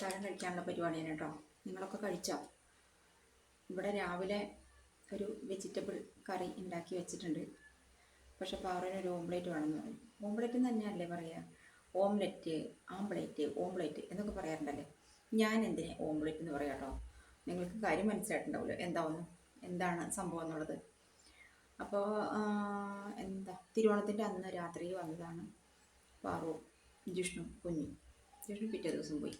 അത്താഴം കഴിക്കാനുള്ള പരിപാടിയാണ് കേട്ടോ. നിങ്ങളൊക്കെ കഴിച്ചോ? ഇവിടെ രാവിലെ ഒരു വെജിറ്റബിൾ കറി ഉണ്ടാക്കി വെച്ചിട്ടുണ്ട്. പക്ഷെ പാറുവിന് ഒരു ഓംപ്ലേറ്റ് വേണമെന്ന് പറയും. ഓംപ്ലേറ്റ് തന്നെയല്ലേ പറയുക? ഓംലെറ്റ്, ആംപ്ലേറ്റ്, ഓംപ്ലേറ്റ് എന്നൊക്കെ പറയാറുണ്ടല്ലേ. ഞാൻ എന്തിനെ ഓംപ്ലേറ്റ് എന്ന് പറയാം കേട്ടോ. നിങ്ങൾക്ക് കാര്യം മനസ്സിലായിട്ടുണ്ടാവില്ല എന്താണ് സംഭവം എന്നുള്ളത്. അപ്പോൾ എന്താ തിരുവോണത്തിൻ്റെ അന്ന് രാത്രി വന്നതാണ് പാറു, ജിഷ്ണു, കുഞ്ഞു. ജിഷ്ണു പിറ്റേ ദിവസം പോയി.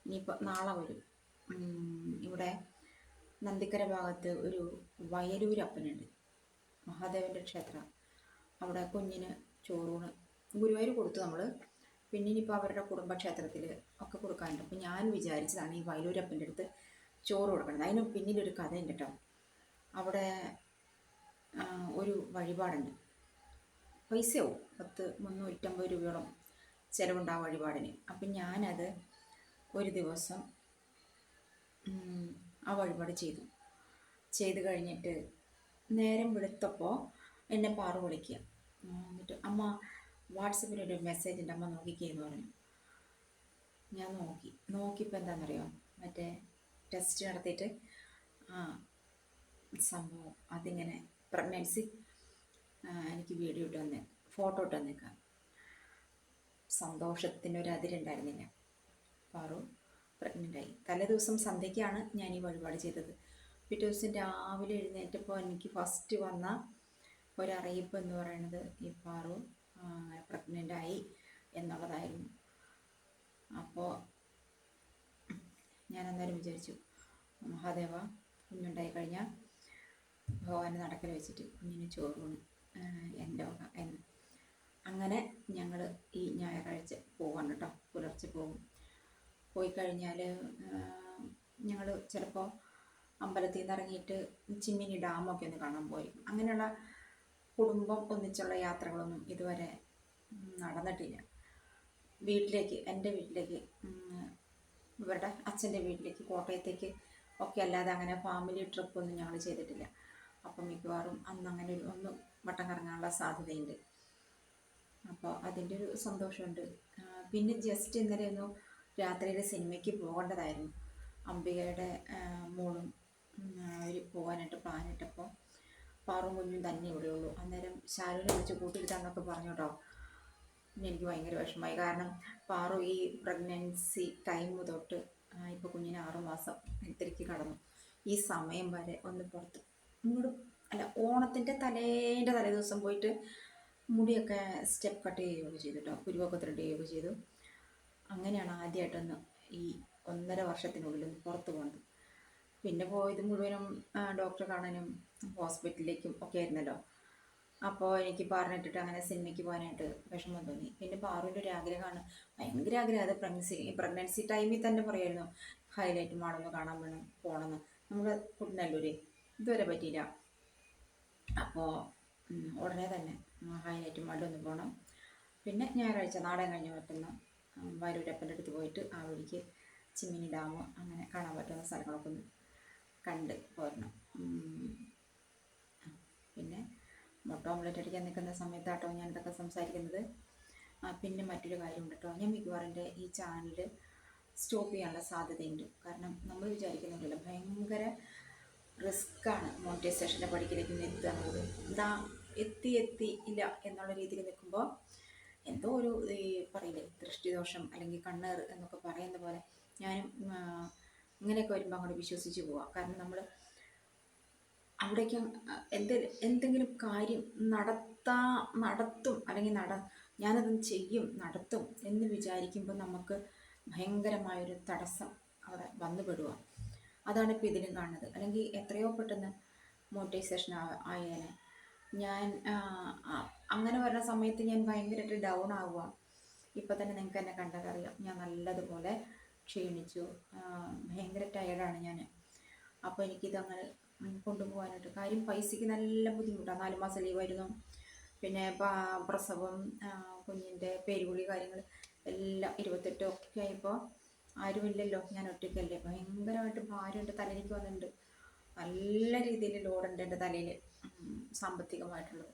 ഇനിയിപ്പോൾ നാളെ വരും. ഇവിടെ നന്ദിക്കര ഭാഗത്ത് ഒരു വയലൂരപ്പനുണ്ട്, മഹാദേവൻ്റെ ക്ഷേത്രം. അവിടെ കുഞ്ഞിന് ചോറൂണ് ഗുരുവായൂർ കൊടുത്തു നമ്മൾ. പിന്നെ ഇനിയിപ്പോൾ അവരുടെ കുടുംബക്ഷേത്രത്തിൽ ഒക്കെ കൊടുക്കാനുണ്ട്. അപ്പോൾ ഞാൻ വിചാരിച്ചതാണ് ഈ വയലൂരപ്പൻ്റെ അടുത്ത് ചോറ് കൊടുക്കുന്നത്. അതിന് പിന്നിലൊരു കഥയുണ്ട് കേട്ടോ. അവിടെ ഒരു വഴിപാടുണ്ട്. പൈസയാവും 350 രൂപയോളം ചിലവുണ്ടാവും വഴിപാടിന്. അപ്പം ഞാനത് ഒരു ദിവസം ആ വഴിപാട് ചെയ്ത് കഴിഞ്ഞിട്ട് നേരം വെളുത്തപ്പോൾ എന്നെ പാറു വിളിക്കുക. എന്നിട്ട് അമ്മ വാട്സപ്പിലൊരു മെസ്സേജ് ഉണ്ട്, അമ്മ നോക്കിക്കേന്ന് പറഞ്ഞു. ഞാൻ നോക്കിയപ്പോൾ എന്താണെന്നറിയോ, മറ്റേ ടെസ്റ്റ് നടത്തിയിട്ട് സംഭവം അതിങ്ങനെ പ്രഗ്നൻസി എനിക്ക് വീഡിയോ ഇട്ട് വന്നേ, ഫോട്ടോ ഇട്ട് വന്നേക്കാം. സന്തോഷത്തിനൊരതിരുണ്ടായിരുന്നില്ല. പാറു പ്രഗ്നൻ്റായി. തലേ ദിവസം സന്ധ്യയ്ക്കാണ് ഞാൻ ഈ വഴിപാട് ചെയ്തത്. പിറ്റേ ദിവസം രാവിലെ എഴുന്നേറ്റപ്പോൾ എനിക്ക് ഫസ്റ്റ് വന്ന ഒരറിയിപ്പ് എന്ന് പറയുന്നത് ഈ പാറു പ്രഗ്നൻ്റായി എന്നുള്ളതായിരുന്നു. അപ്പോൾ ഞാൻ അന്നേരം വിചാരിച്ചു, മഹാദേവ, കുഞ്ഞുണ്ടായി കഴിഞ്ഞാൽ ഭഗവാന്റെ നടക്കൽ വെച്ചിട്ട് കുഞ്ഞിന് ചോറൂണ് എൻ്റെ വക എന്ന്. അങ്ങനെ ഞങ്ങൾ ഈ ഞായറാഴ്ച പോവാണ് കേട്ടോ. പുലർച്ചെ പോകും. പോയി കഴിഞ്ഞാൽ ഞങ്ങൾ ചിലപ്പോൾ അമ്പലത്തിൽ നിന്ന് ഇറങ്ങിയിട്ട് ചിമ്മിനി ഡാമൊക്കെ ഒന്ന് കാണാൻ പോയി. അങ്ങനെയുള്ള കുടുംബം ഒന്നിച്ചുള്ള യാത്രകളൊന്നും ഇതുവരെ നടന്നിട്ടില്ല. എൻ്റെ വീട്ടിലേക്ക്, ഇവരുടെ അച്ഛൻ്റെ വീട്ടിലേക്ക്, കോട്ടയത്തേക്ക് ഒക്കെ അല്ലാതെ അങ്ങനെ ഫാമിലി ട്രിപ്പൊന്നും ഞങ്ങൾ ചെയ്തിട്ടില്ല. അപ്പം മിക്കവാറും അന്ന് അങ്ങനെ ഒന്ന് വട്ടം കറങ്ങാനുള്ള സാധ്യതയുണ്ട്. അപ്പോൾ അതിൻ്റെ ഒരു സന്തോഷമുണ്ട്. പിന്നെ ജസ്റ്റ് ഇന്നലെ ഒന്ന് രാത്രിയിൽ സിനിമയ്ക്ക് പോകേണ്ടതായിരുന്നു. അംബികയുടെ മോളും അവർ പോകാനായിട്ട് പ്ലാനിട്ടപ്പോൾ പാറും കുഞ്ഞും തന്നെ ഇവിടെ ഉള്ളൂ. അന്നേരം ശാലുവിനെ വിളിച്ച് കൂട്ടിയിരുത്താന്നൊക്കെ പറഞ്ഞു കേട്ടോ. പിന്നെ എനിക്ക് ഭയങ്കര വിഷമമായി. കാരണം പാറു ഈ പ്രഗ്നൻസി ടൈം തൊട്ട് ഇപ്പോൾ കുഞ്ഞിന് 6 മാസം ഇത്തിരിക്ക് കടന്നു. ഈ സമയം വരെ ഒന്ന് പുറത്ത് ഓണത്തിൻ്റെ തലേ ദിവസം പോയിട്ട് മുടിയൊക്കെ സ്റ്റെപ്പ് കട്ട് ചെയ്യുകയൊക്കെ ചെയ്തു കേട്ടോ. കുരുവൊക്കെ ത്രെഡ് ചെയ്യുകയൊക്കെ ചെയ്തു. അങ്ങനെയാണ് ആദ്യമായിട്ടൊന്ന് ഈ 1.5 വർഷത്തിനുള്ളിൽ പുറത്ത് പോകുന്നത്. പിന്നെ പോയത് മുഴുവനും ഡോക്ടറെ കാണാനും ഹോസ്പിറ്റലിലേക്കും ഒക്കെ ആയിരുന്നല്ലോ. അപ്പോൾ എനിക്ക് പറഞ്ഞിട്ടിട്ട് അങ്ങനെ സിനിമയ്ക്ക് പോകാനായിട്ട് വിഷമം തോന്നി. പിന്നെ പാറുവിൻ്റെ ഒരു ആഗ്രഹമാണ്, ഭയങ്കര ആഗ്രഹം. അത് പ്രഗ്നൻസി ടൈമിൽ തന്നെ പറയുമായിരുന്നു ഹൈലൈറ്റ് മാളൊന്ന് കാണാൻ പോകണമെന്ന്. നമ്മുടെ കുട്ടനല്ലൂര് ഇതുവരെ പറ്റിയില്ല. അപ്പോൾ ഉടനെ തന്നെ ഹൈലൈറ്റ് മാളിലൊന്ന് പോകണം. പിന്നെ ഞായറാഴ്ച നാടൻ കഴിഞ്ഞ് പറ്റുന്ന വയലൂരപ്പൻ്റെ അടുത്ത് പോയിട്ട് ആ വഴിക്ക് ചിമ്മിനി ഡാം അങ്ങനെ കാണാൻ പറ്റുന്ന സ്ഥലങ്ങളൊക്കെ ഒന്ന് കണ്ട് പോരണം. പിന്നെ മുട്ട ഓംലെറ്റ് അടിക്കാൻ നിൽക്കുന്ന സമയത്താട്ടോ ഞാൻ ഇതൊക്കെ സംസാരിക്കുന്നത്. പിന്നെ മറ്റൊരു കാര്യമുണ്ട് കേട്ടോ, ഞാൻ മിക്കവാറും എൻ്റെ ഈ ചാനൽ സ്റ്റോപ്പ് ചെയ്യാനുള്ള സാധ്യതയുണ്ട്. കാരണം നമ്മൾ വിചാരിക്കുന്നില്ലല്ലോ, ഭയങ്കര റിസ്ക്കാണ് മോണിറ്റൈസേഷൻ്റെ പഠിക്കലേക്ക് എത്തുക എന്നുള്ളത്. എത്തി ഇല്ല എന്നുള്ള രീതിയിൽ നിൽക്കുമ്പോൾ എന്തോ ഒരു ഈ പറയില്ലേ ദൃഷ്ടിദോഷം അല്ലെങ്കിൽ കണ്ണേർ എന്നൊക്കെ പറയുന്ന പോലെ ഞാനും ഇങ്ങനെയൊക്കെ വരുമ്പോൾ അങ്ങോട്ട് വിശ്വസിച്ച് പോവാം. കാരണം നമ്മൾ അവിടേക്ക് എന്തെങ്കിലും കാര്യം നടത്തും അല്ലെങ്കിൽ ഞാനതും ചെയ്യും നടത്തും എന്ന് വിചാരിക്കുമ്പോൾ നമുക്ക് ഭയങ്കരമായൊരു തടസ്സം അവിടെ വന്നുപെടുക. അതാണിപ്പോൾ ഇതിലും കാണുന്നത്. അല്ലെങ്കിൽ എത്രയോ പെട്ടെന്ന് മോണിറ്റൈസേഷൻ ആയേനെ. ഞാൻ അങ്ങനെ വരുന്ന സമയത്ത് ഞാൻ ഭയങ്കരമായിട്ട് ഡൗൺ ആവുക. ഇപ്പം തന്നെ നിങ്ങൾക്ക് എന്നെ കണ്ടാൽ അറിയാം, ഞാൻ നല്ലതുപോലെ ക്ഷീണിച്ചു, ഭയങ്കര ടയർഡാണ് ഞാൻ. അപ്പോൾ എനിക്കിതങ്ങനെ കൊണ്ടുപോകാനായിട്ട് കാര്യം പൈസയ്ക്ക് നല്ല ബുദ്ധിമുട്ടാണ്. 4 മാസം ലീവായിരുന്നു. പിന്നെ പ്രസവം, കുഞ്ഞിൻ്റെ പേരുകുളി കാര്യങ്ങൾ എല്ലാം 28 ഒക്കെ ആയപ്പോൾ ആരുമില്ലല്ലോ, ഞാൻ ഒറ്റയ്ക്കല്ലേ. ഭയങ്കരമായിട്ട് ഭാരം എൻ്റെ തലയിലേക്ക് വന്നിട്ടുണ്ട്. നല്ല രീതിയിൽ ലോഡുണ്ട് എൻ്റെ തലയിൽ, സാമ്പത്തികമായിട്ടുള്ളത്.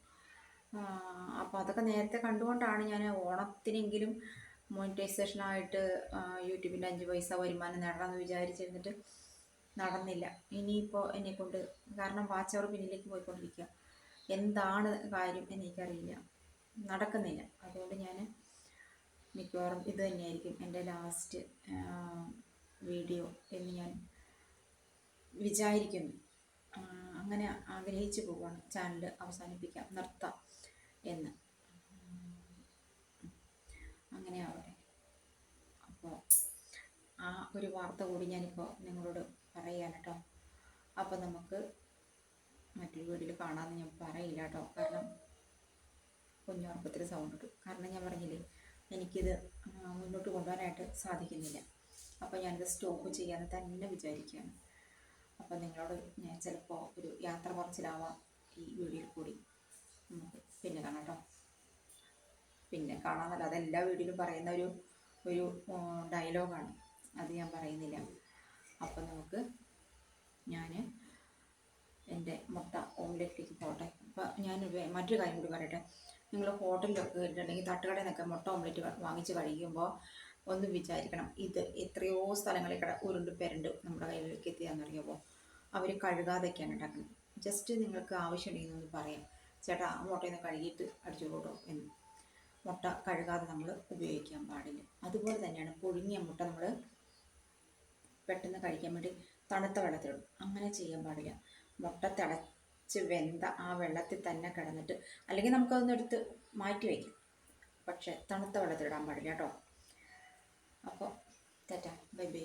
അപ്പോൾ അതൊക്കെ നേരത്തെ കണ്ടുകൊണ്ടാണ് ഞാൻ ഓണത്തിനെങ്കിലും മോണിറ്റൈസേഷനായിട്ട് യൂട്യൂബിൻ്റെ 5 പൈസ വരുമാനം നേടണമെന്ന് വിചാരിച്ചിരുന്നിട്ട് നടന്നില്ല. ഇനിയിപ്പോൾ എന്നെക്കൊണ്ട്, കാരണം വാച്ച് അവർ പിന്നിലേക്ക് പോയിക്കൊണ്ടിരിക്കുക, എന്താണ് കാര്യം എനിക്കറിയില്ല, നടക്കുന്നില്ല. അതുകൊണ്ട് ഞാൻ മിക്കവാറും ഇത് തന്നെയായിരിക്കും എൻ്റെ ലാസ്റ്റ് വീഡിയോ എന്ന് ഞാൻ വിചാരിക്കുന്നു. അങ്ങനെ ആഗ്രഹിച്ചു പോവുകയാണ്. ചാനൽ അവസാനിപ്പിക്കാം, നിർത്താം എന്ന്. അങ്ങനെ ആവട്ടെ. അപ്പോൾ ആ ഒരു വാർത്ത കൂടി ഞാനിപ്പോൾ നിങ്ങളോട് പറയാൻ കേട്ടോ. അപ്പോൾ നമുക്ക് മറ്റൊരു വീഡിയോയിൽ കാണാമെന്ന് ഞാൻ പറയില്ല കേട്ടോ, കാരണം കുഞ്ഞുറപ്പത്തിൽ സൗണ്ട് ഇട്ടു. കാരണം ഞാൻ പറഞ്ഞില്ലേ, എനിക്കിത് മുന്നോട്ട് കൊണ്ടുപോകാനായിട്ട് സാധിക്കുന്നില്ല. അപ്പോൾ ഞാനിത് സ്റ്റോപ്പ് ചെയ്യാമെന്ന് തന്നെ വിചാരിക്കുകയാണ്. അപ്പോൾ നിങ്ങളോട് ഞാൻ ചിലപ്പോൾ ഒരു യാത്ര പറച്ചിലാവാം ഈ വീഡിയോയിൽ കൂടി. നമുക്ക് പിന്നെ കാണാം കേട്ടോ. പിന്നെ കാണാമെന്നല്ല, അതെല്ലാ വീഡിയോയിലും പറയുന്ന ഒരു ഡയലോഗാണ്, അത് ഞാൻ പറയുന്നില്ല. അപ്പം നമുക്ക് ഞാൻ എൻ്റെ മുട്ട ഓംലെറ്റിലേക്ക് പോട്ടെ. അപ്പം ഞാൻ മറ്റൊരു കാര്യം കൂടി പറയട്ടെ. നിങ്ങൾ ഹോട്ടലിലൊക്കെ അല്ലെങ്കിൽ തട്ടുകടയിൽ നിന്നൊക്കെ മുട്ട ഓംലെറ്റ് വാങ്ങിച്ച് കഴിക്കുമ്പോൾ ഒന്ന് വിചാരിക്കണം, ഇത് എത്രയോ സ്ഥലങ്ങളിൽ ഉരുണ്ട് പെരണ്ട് നമ്മുടെ കയ്യിലേക്ക് എത്തിയാണെന്നറിയുമ്പോൾ അവർ കഴുകാതെയൊക്കെയാണ് ഉണ്ടാക്കുന്നത്. ജസ്റ്റ് നിങ്ങൾക്ക് ആവശ്യമുണ്ടെങ്കിൽ ഒന്ന് പറയാം, ചേട്ടാ ആ മുട്ടയിൽ നിന്ന് കഴുകിയിട്ട് അടിച്ചോളൂട്ടോ എന്ന്. മുട്ട കഴുകാതെ നമ്മൾ ഉപയോഗിക്കാൻ പാടില്ല. അതുപോലെ തന്നെയാണ് പുഴുങ്ങിയ മുട്ട നമ്മൾ പെട്ടെന്ന് കഴിക്കാൻ വേണ്ടി തണുത്ത വെള്ളത്തിലിടും. അങ്ങനെ ചെയ്യാൻ പാടില്ല. മുട്ട തിളച്ച് വെന്ത ആ വെള്ളത്തിൽ തന്നെ കിടന്നിട്ട്, അല്ലെങ്കിൽ നമുക്കതൊന്ന് എടുത്ത് മാറ്റി വയ്ക്കും, പക്ഷെ തണുത്ത വെള്ളത്തിലിടാൻ പാടില്ല കേട്ടോ. അപ്പോൾ ടാറ്റാ, ബൈ ബൈ.